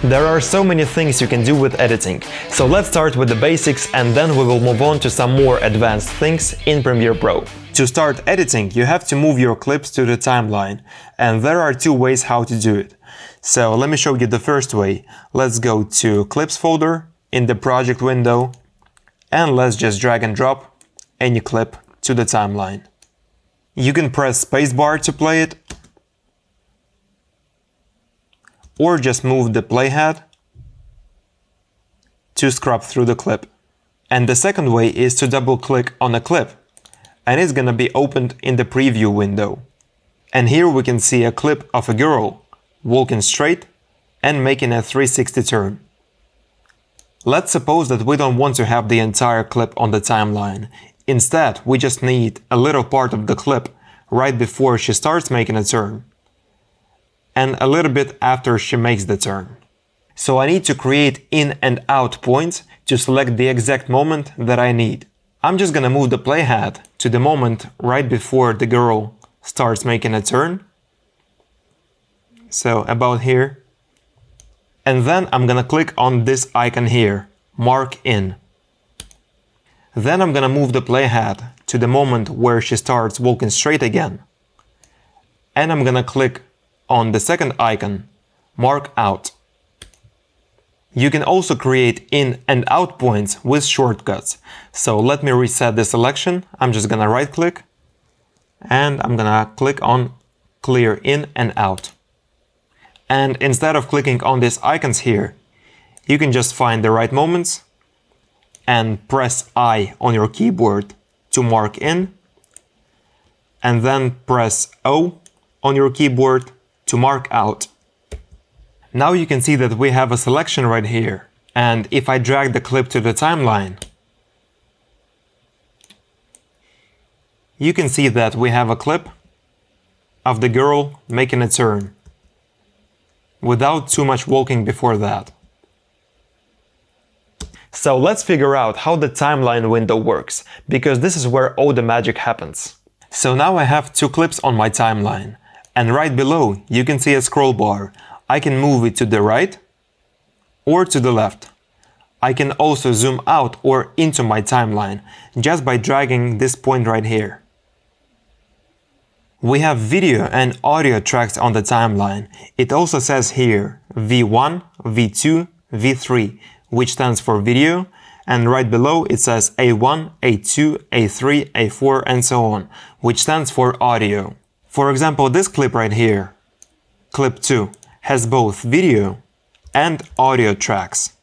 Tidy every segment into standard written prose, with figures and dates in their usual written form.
There are so many things you can do with editing, so let's start with the basics and then we will move on to some more advanced things in Premiere Pro. To start editing, you have to move your clips to the timeline, and there are two ways how to do it. So let me show you the first way. Let's go to Clips folder in the project window, and let's just drag and drop any clip to the timeline. You can press spacebar to play it, or just move the playhead to scrub through the clip. And the second way is to double click on a clip, and it's gonna be opened in the preview window. And here we can see a clip of a girl walking straight and making a 360 turn. Let's suppose that we don't want to have the entire clip on the timeline. Instead, we just need a little part of the clip right before she starts making a turn, and a little bit after she makes the turn. So I need to create in and out points to select the exact moment that I need. I'm just gonna move the playhead to the moment right before the girl starts making a turn. So about here. And then I'm gonna click on this icon here, Mark In. Then I'm gonna move the playhead to the moment where she starts walking straight again. And I'm gonna click on the second icon, Mark Out. You can also create in and out points with shortcuts. So let me reset the selection. I'm just gonna right click and I'm gonna click on Clear In and Out. And instead of clicking on these icons here, you can just find the right moments and press I on your keyboard to mark in, and then press O on your keyboard to mark out. Now you can see that we have a selection right here, and if I drag the clip to the timeline, you can see that we have a clip of the girl making a turn without too much walking before that. So let's figure out how the timeline window works, because this is where all the magic happens. So now I have two clips on my timeline, and right below you can see a scroll bar. I can move it to the right or to the left. I can also zoom out or into my timeline just by dragging this point right here. We have video and audio tracks on the timeline. It also says here V1, V2, V3, which stands for video, and right below it says A1, A2, A3, A4, and so on, which stands for audio. For example, this clip right here, clip 2, has both video and audio tracks.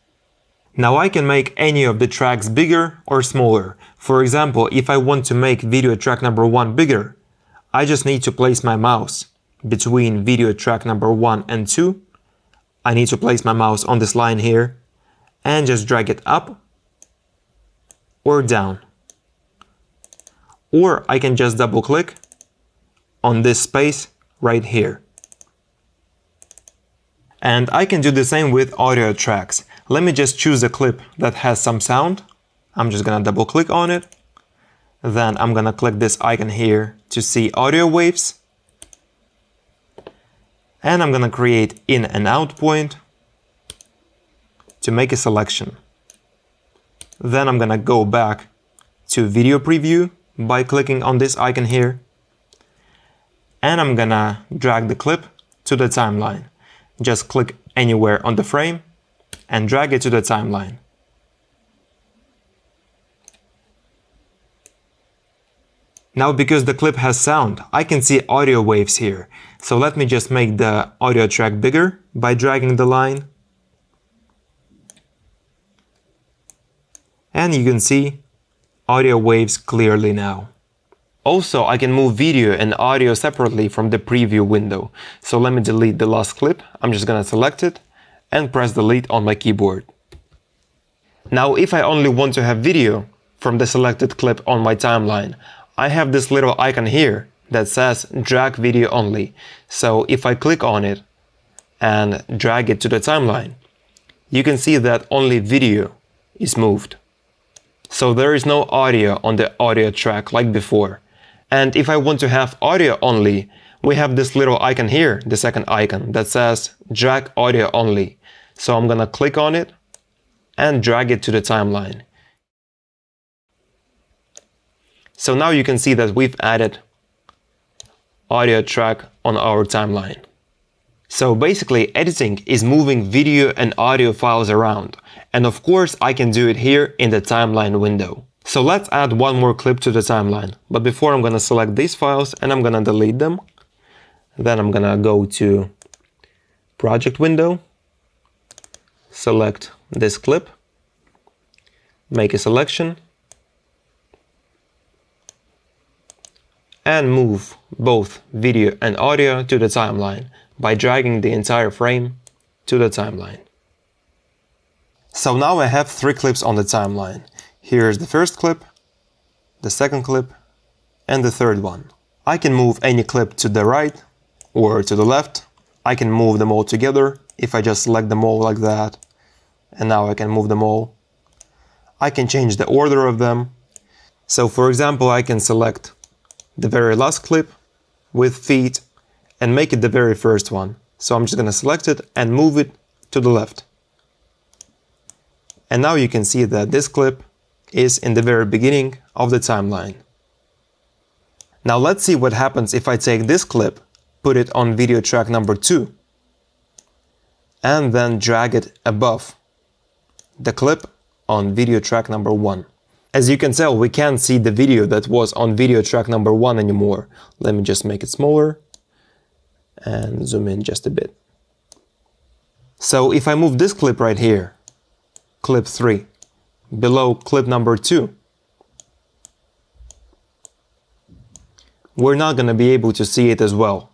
Now I can make any of the tracks bigger or smaller. For example, if I want to make video track number 1 bigger, I just need to place my mouse between video track number 1 and 2. I need to place my mouse on this line here and just drag it up or down. Or I can just double click on this space right here. And I can do the same with audio tracks. Let me just choose a clip that has some sound. I'm just gonna double click on it. Then I'm gonna click this icon here to see audio waves. And I'm gonna create in and out point to make a selection. Then I'm gonna go back to video preview by clicking on this icon here. And I'm gonna drag the clip to the timeline. Just click anywhere on the frame and drag it to the timeline. Now, because the clip has sound, I can see audio waves here. So let me just make the audio track bigger by dragging the line. And you can see audio waves clearly now. Also, I can move video and audio separately from the preview window. So let me delete the last clip. I'm just gonna select it and press delete on my keyboard. Now, if I only want to have video from the selected clip on my timeline, I have this little icon here that says drag video only. So if I click on it and drag it to the timeline, you can see that only video is moved. So there is no audio on the audio track like before. And if I want to have audio only, we have this little icon here, the second icon, that says drag audio only. So I'm gonna click on it and drag it to the timeline. So now you can see that we've added audio track on our timeline. So basically, editing is moving video and audio files around. And of course, I can do it here in the timeline window. So let's add one more clip to the timeline. But before, I'm gonna select these files and I'm gonna delete them. Then I'm gonna go to project window, select this clip, make a selection, and move both video and audio to the timeline by dragging the entire frame to the timeline. So now I have 3 clips on the timeline. Here's the first clip, the second clip, and the third one. I can move any clip to the right or to the left. I can move them all together if I just select them all like that. And now I can move them all. I can change the order of them. So for example, I can select the very last clip with feet and make it the very first one. So I'm just going to select it and move it to the left. And now you can see that this clip is in the very beginning of the timeline. Now let's see what happens if I take this clip, put it on video track number 2, and then drag it above the clip on video track number 1. As you can tell, we can't see the video that was on video track number 1 anymore. Let me just make it smaller and zoom in just a bit. So if I move this clip right here, clip 3, below clip number 2, we're not going to be able to see it as well.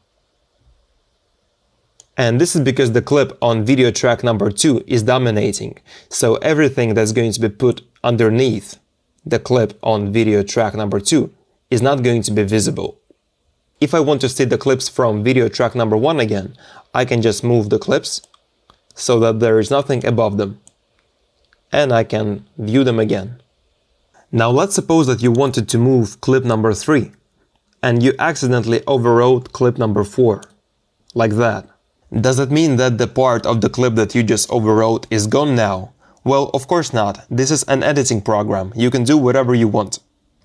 And this is because the clip on video track number 2 is dominating. So everything that's going to be put underneath the clip on video track number 2 is not going to be visible. If I want to see the clips from video track number 1 again, I can just move the clips so that there is nothing above them. And I can view them again. Now let's suppose that you wanted to move clip number 3 and you accidentally overwrote clip number 4, like that. Does it mean that the part of the clip that you just overwrote is gone now? Well, of course not. This is an editing program. You can do whatever you want.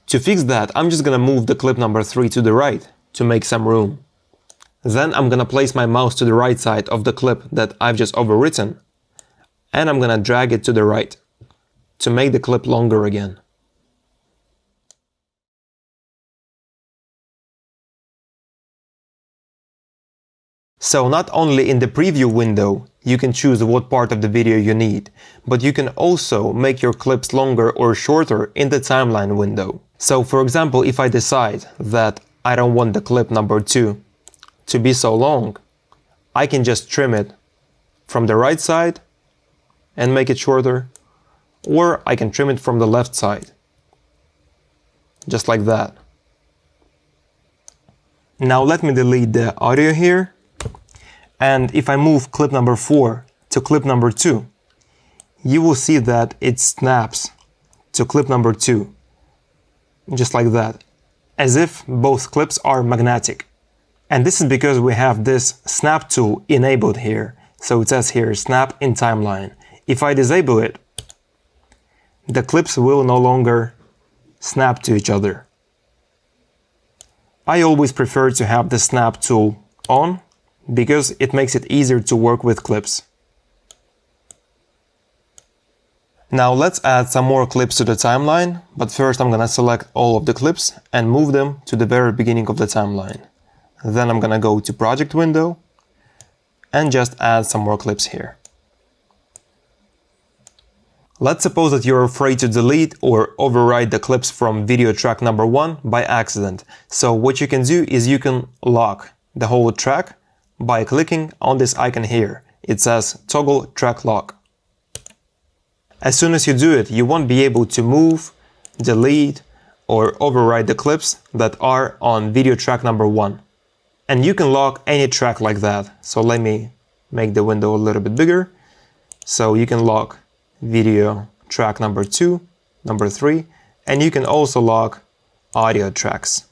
To fix that, I'm just gonna move the clip number 3 to the right to make some room. Then I'm gonna place my mouse to the right side of the clip that I've just overwritten, and I'm gonna drag it to the right to make the clip longer again. So not only in the preview window you can choose what part of the video you need, but you can also make your clips longer or shorter in the timeline window. So for example, if I decide that I don't want the clip number 2 to be so long, I can just trim it from the right side and make it shorter, or I can trim it from the left side, just like that. Now let me delete the audio here. And if I move clip number 4 to clip number 2, you will see that it snaps to clip number 2, just like that, as if both clips are magnetic. And this is because we have this snap tool enabled here. So it says here, snap in timeline. If I disable it, the clips will no longer snap to each other. I always prefer to have the snap tool on, because it makes it easier to work with clips. Now let's add some more clips to the timeline, but first I'm gonna select all of the clips and move them to the very beginning of the timeline. Then I'm gonna go to project window and just add some more clips here. Let's suppose that you're afraid to delete or overwrite the clips from video track number 1 by accident. So what you can do is you can lock the whole track by clicking on this icon here. It says toggle track lock. As soon as you do it, you won't be able to move, delete, or overwrite the clips that are on video track number 1. And you can lock any track like that. So let me make the window a little bit bigger. So you can lock video track number 2, number 3, and you can also lock audio tracks.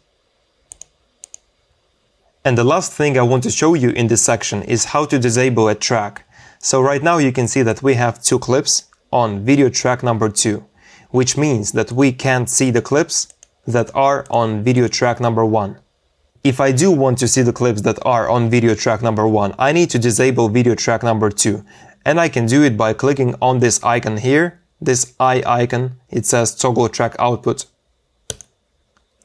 And the last thing I want to show you in this section is how to disable a track. So right now you can see that we have 2 clips on video track number 2, which means that we can't see the clips that are on video track number 1. If I do want to see the clips that are on video track number 1, I need to disable video track number 2. And I can do it by clicking on this icon here, this eye icon. It says toggle track output.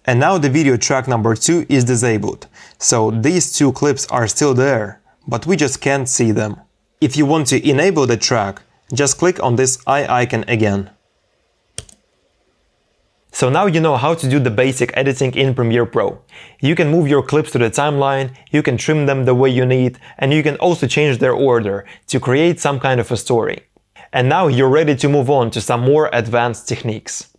And now the video track number 2 is disabled. So these 2 clips are still there, but we just can't see them. If you want to enable the track, just click on this eye icon again. So now you know how to do the basic editing in Premiere Pro. You can move your clips to the timeline, you can trim them the way you need, and you can also change their order to create some kind of a story. And now you're ready to move on to some more advanced techniques.